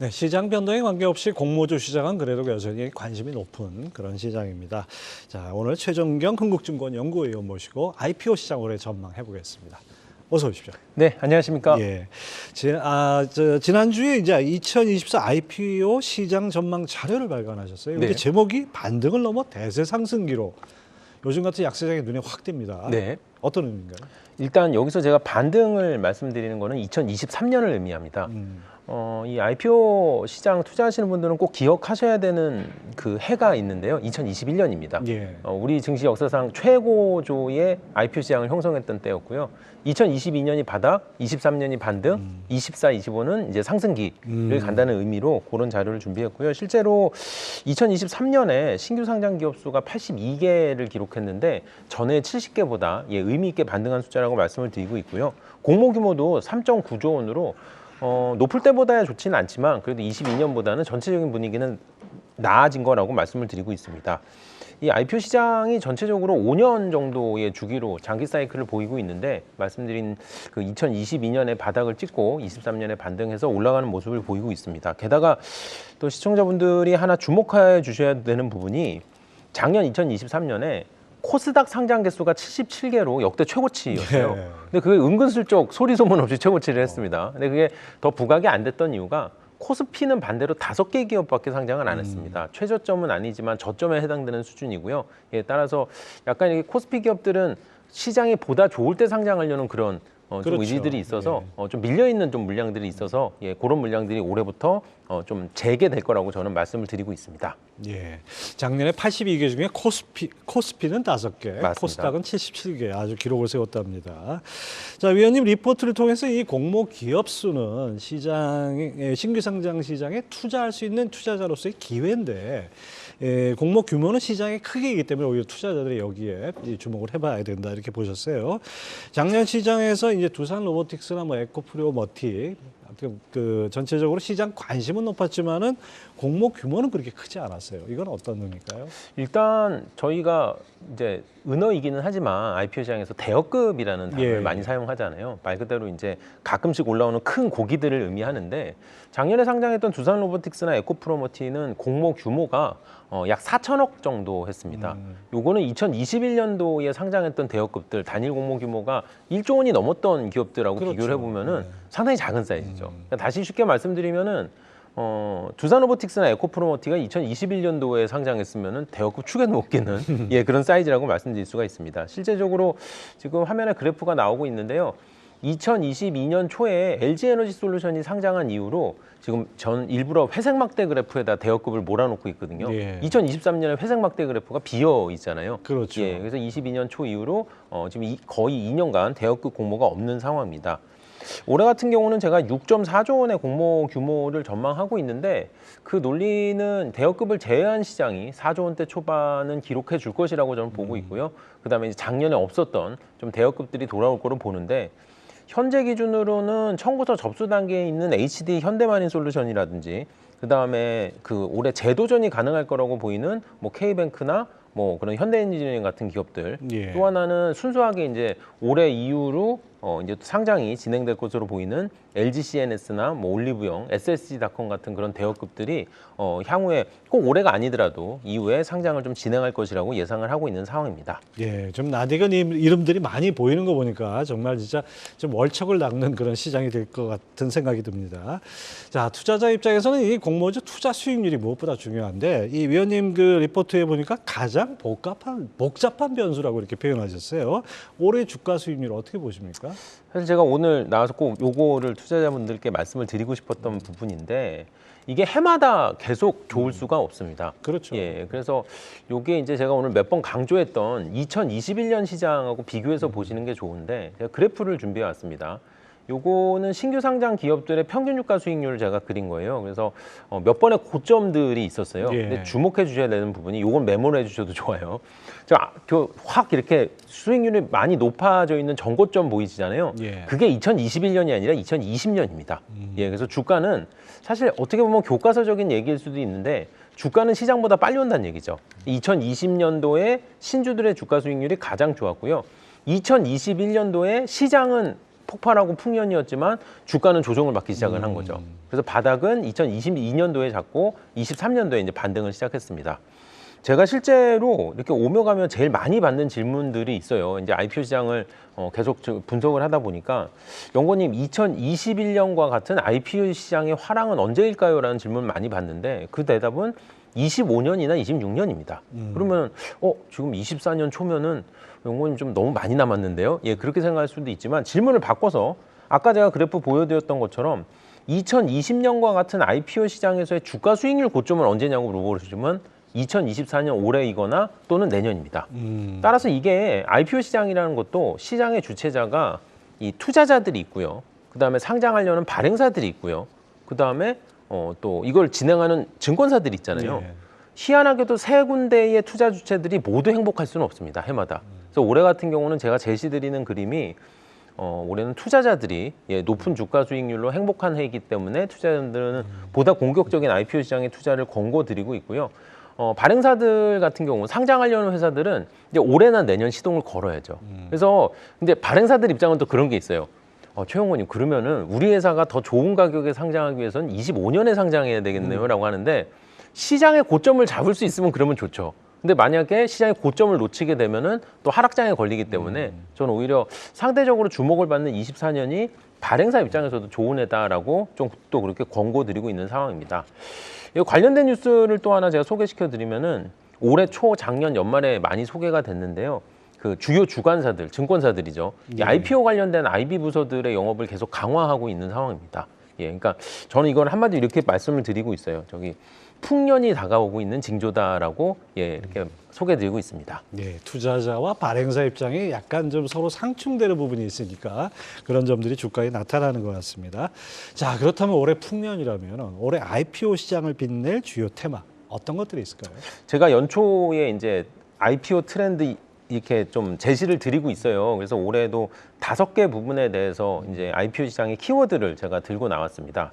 네, 시장 변동에 관계없이 공모주 시장은 그래도 여전히 관심이 높은 그런 시장입니다. 자, 오늘 최종경 흥국증권 연구위원 모시고 IPO 시장 올해 전망해 보겠습니다. 어서 오십시오. 네, 안녕하십니까? 예. 지난주에 이제 2024 IPO 시장 전망 자료를 발간하셨어요. 이게 네. 제목이 반등을 넘어 대세 상승기로. 요즘 같은 약세장에 눈에 확 띕니다. 네. 어떤 의미인가요? 일단 여기서 제가 반등을 말씀드리는 거는 2023년을 의미합니다. 이 IPO 시장 투자하시는 분들은 꼭 기억하셔야 되는 그 해가 있는데요. 2021년입니다. 예. 우리 증시 역사상 최고조의 IPO 시장을 형성했던 때였고요. 2022년이 바닥, 23년이 반등, 24, 25는 이제 상승기를 간다는 의미로 그런 자료를 준비했고요. 실제로 2023년에 신규 상장 기업 수가 82개를 기록했는데 전해 70개보다 의미 있게 반등한 숫자라고 말씀을 드리고 있고요. 공모 규모도 3.9조 원으로 높을 때보다야 좋지는 않지만 그래도 22년보다는 전체적인 분위기는 나아진 거라고 말씀을 드리고 있습니다. 이 IPO 시장이 전체적으로 5년 정도의 주기로 장기 사이클을 보이고 있는데 말씀드린 그 2022년에 바닥을 찍고 23년에 반등해서 올라가는 모습을 보이고 있습니다. 게다가 또 시청자분들이 하나 주목해 주셔야 되는 부분이 작년 2023년에 코스닥 상장 개수가 77개로 역대 최고치였어요. 네. 근데 그게 은근슬쩍 소리 소문 없이 최고치를 했습니다. 근데 그게 더 부각이 안 됐던 이유가 코스피는 반대로 5개 기업밖에 상장을 안 했습니다. 최저점은 아니지만 저점에 해당되는 수준이고요. 따라서 약간 이게 코스피 기업들은 시장이 보다 좋을 때 상장하려는 그런 좀 그렇죠. 의지들이 있어서 좀 밀려있는 좀 물량들이 있어서 그런 물량들이 올해부터 좀 재개될 거라고 저는 말씀을 드리고 있습니다. 예. 작년에 82개 중에 코스피는 5개, 맞습니다. 코스닥은 77개 아주 기록을 세웠답니다. 자, 위원님 리포트를 통해서 이 공모 기업 수는 시장의 신규 상장 시장에 투자할 수 있는 투자자로서의 기회인데 공모 규모는 시장이 크기이기 때문에 오히려 투자자들이 여기에 주목을 해봐야 된다 이렇게 보셨어요. 작년 시장에서 이제 두산 로보틱스나 뭐 에코프로 머티 그 전체적으로 시장 관심은 높았지만은 공모 규모는 그렇게 크지 않았어요. 이건 어떤 의미일까요? 일단 저희가 이제 은어이기는 하지만 IPO 시장에서 대여급이라는 단어를 많이 사용하잖아요. 말 그대로 이제 가끔씩 올라오는 큰 고기들을 의미하는데 작년에 상장했던 두산 로보틱스나 에코프로머티는 공모 규모가 약 4천억 정도 했습니다. 요거는 2021년도에 상장했던 대여급들 단일 공모 규모가 1조 원이 넘었던 기업들하고 그렇죠. 비교를 해보면은 상당히 작은 사이즈죠. 그러니까 다시 쉽게 말씀드리면은 두산 로보틱스나 에코프로머티가 2021년도에 상장했으면은 대여급 축에는 못 끼는 그런 사이즈라고 말씀드릴 수가 있습니다. 실제적으로 지금 화면에 그래프가 나오고 있는데요. 2022년 초에 LG에너지솔루션이 상장한 이후로 지금 전 일부러 회색 막대 그래프에다 대여급을 몰아놓고 있거든요. 2023년에 회색 막대 그래프가 비어 있잖아요. 그렇죠. 그래서 22년 초 이후로 지금 거의 2년간 대여급 공모가 없는 상황입니다. 올해 같은 경우는 제가 6.4조 원의 공모 규모를 전망하고 있는데 그 논리는 대여급을 제외한 시장이 4조 원대 초반은 기록해 줄 것이라고 저는 보고 있고요. 그다음에 이제 작년에 없었던 좀 대여급들이 돌아올 거로 보는데 현재 기준으로는 청구서 접수 단계에 있는 HD 현대마린 솔루션이라든지 그다음에 그 올해 재도전이 가능할 거라고 보이는 뭐 K뱅크나 뭐 그런 현대엔지니어링 같은 기업들 또 하나는 순수하게 이제 올해 이후로 이제 상장이 진행될 것으로 보이는 LG CNS나 뭐 올리브영, SSG닷컴 같은 그런 대여급들이 향후에 꼭 올해가 아니더라도 이후에 상장을 좀 진행할 것이라고 예상을 하고 있는 상황입니다. 예, 좀 낯익은 이름들이 많이 보이는 거 보니까 정말 진짜 좀 월척을 낚는 그런 시장이 될 것 같은 생각이 듭니다. 자, 투자자 입장에서는 이 공모주 투자 수익률이 무엇보다 중요한데 이 위원님 그 리포트에 보니까 가장 복잡한 변수라고 이렇게 표현하셨어요. 올해 주가 수익률 어떻게 보십니까? 사실 제가 오늘 나와서 꼭 요거를 투자자분들께 말씀을 드리고 싶었던 부분인데 이게 해마다 계속 좋을 수가 없습니다. 그렇죠. 그래서 요게 이제 제가 오늘 몇 번 강조했던 2021년 시장하고 비교해서 보시는 게 좋은데 제가 그래프를 준비해 왔습니다. 요거는 신규 상장 기업들의 평균 주가 수익률을 제가 그린 거예요. 그래서 몇 번의 고점들이 있었어요. 근데 주목해 주셔야 되는 부분이 요건 메모를 해 주셔도 좋아요. 확 이렇게 수익률이 많이 높아져 있는 전고점 보이시잖아요. 그게 2021년이 아니라 2020년입니다. 그래서 주가는 사실 어떻게 보면 교과서적인 얘기일 수도 있는데 주가는 시장보다 빨리 온다는 얘기죠. 2020년도에 신주들의 주가 수익률이 가장 좋았고요. 2021년도에 시장은 폭발하고 풍년이었지만 주가는 조정을 받기 시작을 한 거죠. 그래서 바닥은 2022년도에 잡고 23년도에 이제 반등을 시작했습니다. 제가 실제로 이렇게 오며 가며 제일 많이 받는 질문들이 있어요. 이제 IPO 시장을 계속 분석을 하다 보니까 연구원님 2021년과 같은 IPO 시장의 화랑은 언제일까요? 라는 질문을 많이 받는데 그 대답은 25년이나 26년입니다. 그러면 지금 24년 초면은 연구원님 좀 너무 많이 남았는데요. 예, 그렇게 생각할 수도 있지만 질문을 바꿔서 아까 제가 그래프 보여드렸던 것처럼 2020년과 같은 IPO 시장에서의 주가 수익률 고점은 언제냐고 물어보시면 2024년 올해이거나 또는 내년입니다. 따라서 이게 IPO 시장이라는 것도 시장의 주체자가 이 투자자들이 있고요. 그다음에 상장하려는 발행사들이 있고요. 그다음에 또 이걸 진행하는 증권사들이 있잖아요. 예. 희한하게도 세 군데의 투자 주체들이 모두 행복할 수는 없습니다. 해마다. 그래서 올해 같은 경우는 제가 제시드리는 그림이 올해는 투자자들이 높은 주가 수익률로 행복한 해이기 때문에 투자자들은 보다 공격적인 IPO 시장에 투자를 권고드리고 있고요. 발행사들 같은 경우 상장하려는 회사들은 이제 올해나 내년 시동을 걸어야죠. 그래서 근데 발행사들 입장은 또 그런 게 있어요. 최영원님 그러면은 우리 회사가 더 좋은 가격에 상장하기 위해서는 25년에 상장해야 되겠네요라고 하는데 시장의 고점을 잡을 수 있으면 그러면 좋죠. 근데 만약에 시장의 고점을 놓치게 되면은 또 하락장에 걸리기 때문에 저는 오히려 상대적으로 주목을 받는 24년이 발행사 입장에서도 좋은 해다라고 좀 또 그렇게 권고드리고 있는 상황입니다. 이 관련된 뉴스를 또 하나 제가 소개시켜 드리면은 올해 초 작년 연말에 많이 소개가 됐는데요. 그 주요 주관사들, 증권사들이죠. 이 IPO 관련된 IB 부서들의 영업을 계속 강화하고 있는 상황입니다. 예, 그러니까 저는 이걸 한마디로 이렇게 말씀을 드리고 있어요. 풍년이 다가오고 있는 징조다라고 이렇게 소개드리고 있습니다. 네, 투자자와 발행사 입장이 약간 좀 서로 상충되는 부분이 있으니까 그런 점들이 주가에 나타나는 것 같습니다. 자, 그렇다면 올해 풍년이라면 올해 IPO 시장을 빛낼 주요 테마 어떤 것들이 있을까요? 제가 연초에 이제 IPO 트렌드 이렇게 좀 제시를 드리고 있어요. 그래서 올해도 5개 부분에 대해서 이제 IPO 시장의 키워드를 제가 들고 나왔습니다.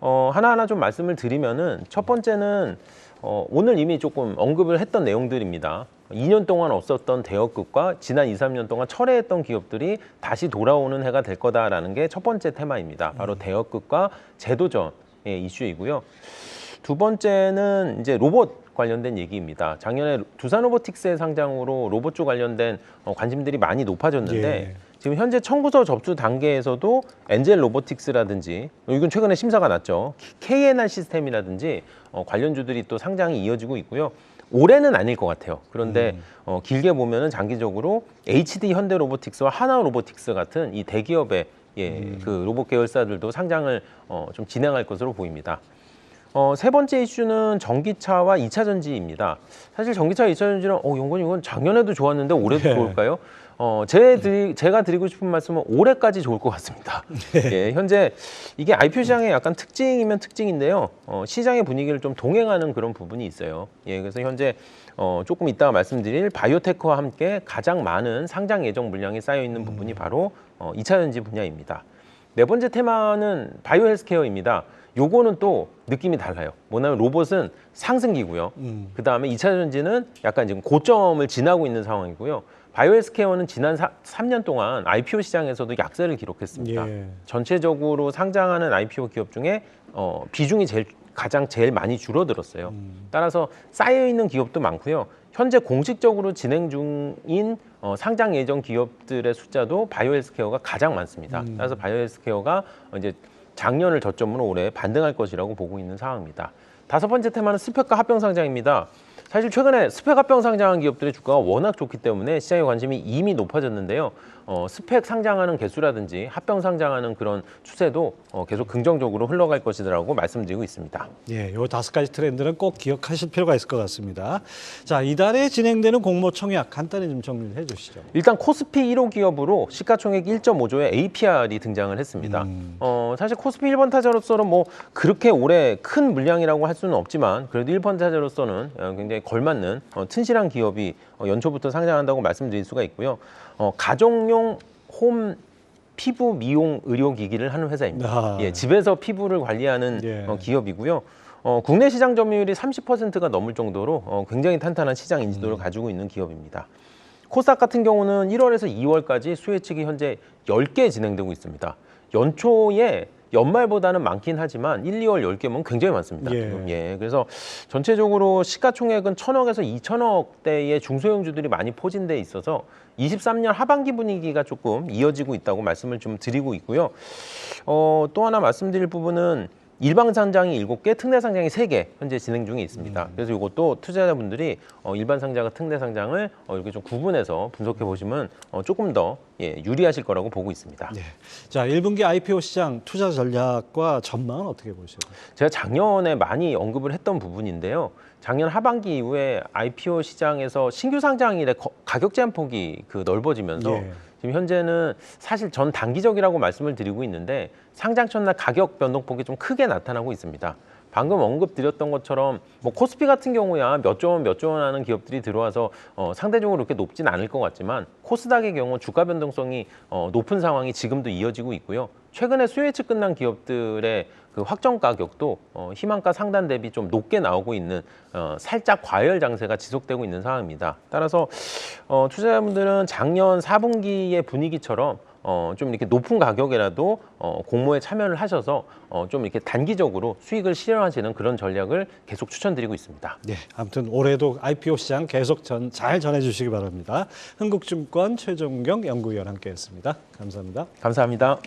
하나하나 좀 말씀을 드리면은 첫 번째는 오늘 이미 조금 언급을 했던 내용들입니다. 2년 동안 없었던 대여급과 지난 2, 3년 동안 철회했던 기업들이 다시 돌아오는 해가 될 거다라는 게 첫 번째 테마입니다. 바로 대여급과 제도전의 이슈이고요. 두 번째는 이제 로봇 관련된 얘기입니다. 작년에 두산 로보틱스의 상장으로 로봇주 관련된 관심들이 많이 높아졌는데 예. 지금 현재 청구서 접수 단계에서도 엔젤 로보틱스라든지 이건 최근에 심사가 났죠. KNR 시스템이라든지 관련주들이 또 상장이 이어지고 있고요. 올해는 아닐 것 같아요. 그런데 길게 보면은 장기적으로 HD 현대 로보틱스와 하나 로보틱스 같은 이 대기업의 그 로봇 계열사들도 상장을 좀 진행할 것으로 보입니다. 세 번째 이슈는 전기차와 2차 전지입니다. 사실 전기차와 2차 전지는 연구원님 이건 작년에도 좋았는데 올해도 네. 좋을까요? 제가 드리고 싶은 말씀은 올해까지 좋을 것 같습니다. 예, 현재 이게 IPO 시장의 약간 특징이면 특징인데요. 시장의 분위기를 좀 동행하는 그런 부분이 있어요. 예, 그래서 현재 조금 이따가 말씀드릴 바이오테크와 함께 가장 많은 상장 예정 물량이 쌓여 있는 부분이 바로 2차 전지 분야입니다. 네 번째 테마는 바이오 헬스케어입니다. 요거는 또 느낌이 달라요. 뭐냐면 로봇은 상승기고요. 그 다음에 2차 전지는 약간 지금 고점을 지나고 있는 상황이고요. 바이오 헬스케어는 지난 3년 동안 IPO 시장에서도 약세를 기록했습니다. 예. 전체적으로 상장하는 IPO 기업 중에 비중이 가장 제일 많이 줄어들었어요. 따라서 쌓여있는 기업도 많고요. 현재 공식적으로 진행 중인 상장 예정 기업들의 숫자도 바이오 헬스케어가 가장 많습니다. 따라서 바이오 헬스케어가 이제 작년을 저점으로 올해 반등할 것이라고 보고 있는 상황입니다. 다섯 번째 테마는 스펙과 합병 상장입니다. 사실 최근에 스펙 합병 상장한 기업들의 주가가 워낙 좋기 때문에 시장의 관심이 이미 높아졌는데요. 스펙 상장하는 개수라든지 합병 상장하는 그런 추세도 계속 긍정적으로 흘러갈 것이라고 말씀드리고 있습니다. 예, 요 5가지 트렌드는 꼭 기억하실 필요가 있을 것 같습니다. 자, 이달에 진행되는 공모 청약 간단히 좀 정리를 해주시죠. 일단 코스피 1호 기업으로 시가총액 1.5조의 APR이 등장을 했습니다. 사실 코스피 1번 타자로서는 뭐 그렇게 올해 큰 물량이라고 할 수는 없지만 그래도 1번 타자로서는 굉장히 걸맞는 튼실한 기업이 연초부터 상장한다고 말씀드릴 수가 있고요. 가정용 홈 피부 미용 의료기기를 하는 회사입니다. 예, 집에서 피부를 관리하는 기업이고요. 국내 시장 점유율이 30%가 넘을 정도로 굉장히 탄탄한 시장 인지도를 가지고 있는 기업입니다. 코스닥 같은 경우는 1월에서 2월까지 수요 예측이 현재 10개 진행되고 있습니다. 연초에 연말보다는 많긴 하지만 1, 2월 10개면 굉장히 많습니다. 예. 지금. 예. 그래서 전체적으로 시가총액은 1,000억에서 2,000억대의 중소형주들이 많이 포진돼 있어서 23년 하반기 분위기가 조금 이어지고 있다고 말씀을 좀 드리고 있고요. 또 하나 말씀드릴 부분은 일반 상장이 7개, 특례 상장이 3개 현재 진행 중에 있습니다. 그래서 이것도 투자자분들이 일반 상장과 특례 상장을 이렇게 좀 구분해서 분석해 보시면 조금 더 유리하실 거라고 보고 있습니다. 네. 자, 1분기 IPO 시장 투자 전략과 전망은 어떻게 보시죠? 제가 작년에 많이 언급을 했던 부분인데요. 작년 하반기 이후에 IPO 시장에서 신규 상장일에 가격 제한 폭이 넓어지면서 예. 지금 현재는 사실 전 단기적이라고 말씀을 드리고 있는데 상장 첫날 가격 변동폭이 좀 크게 나타나고 있습니다. 방금 언급드렸던 것처럼 뭐 코스피 같은 경우야 몇 조 원 하는 기업들이 들어와서 상대적으로 그렇게 높진 않을 것 같지만 코스닥의 경우 주가 변동성이 높은 상황이 지금도 이어지고 있고요. 최근에 수요 예측 끝난 기업들의 그 확정 가격도 희망가 상단 대비 좀 높게 나오고 있는 살짝 과열 장세가 지속되고 있는 상황입니다. 따라서 투자자분들은 작년 4분기의 분위기처럼 좀 이렇게 높은 가격이라도 공모에 참여를 하셔서 좀 이렇게 단기적으로 수익을 실현하시는 그런 전략을 계속 추천드리고 있습니다. 네, 아무튼 올해도 IPO 시장 계속 잘 전해주시기 바랍니다. 흥국증권 최종경 연구위원 함께했습니다. 감사합니다. 감사합니다.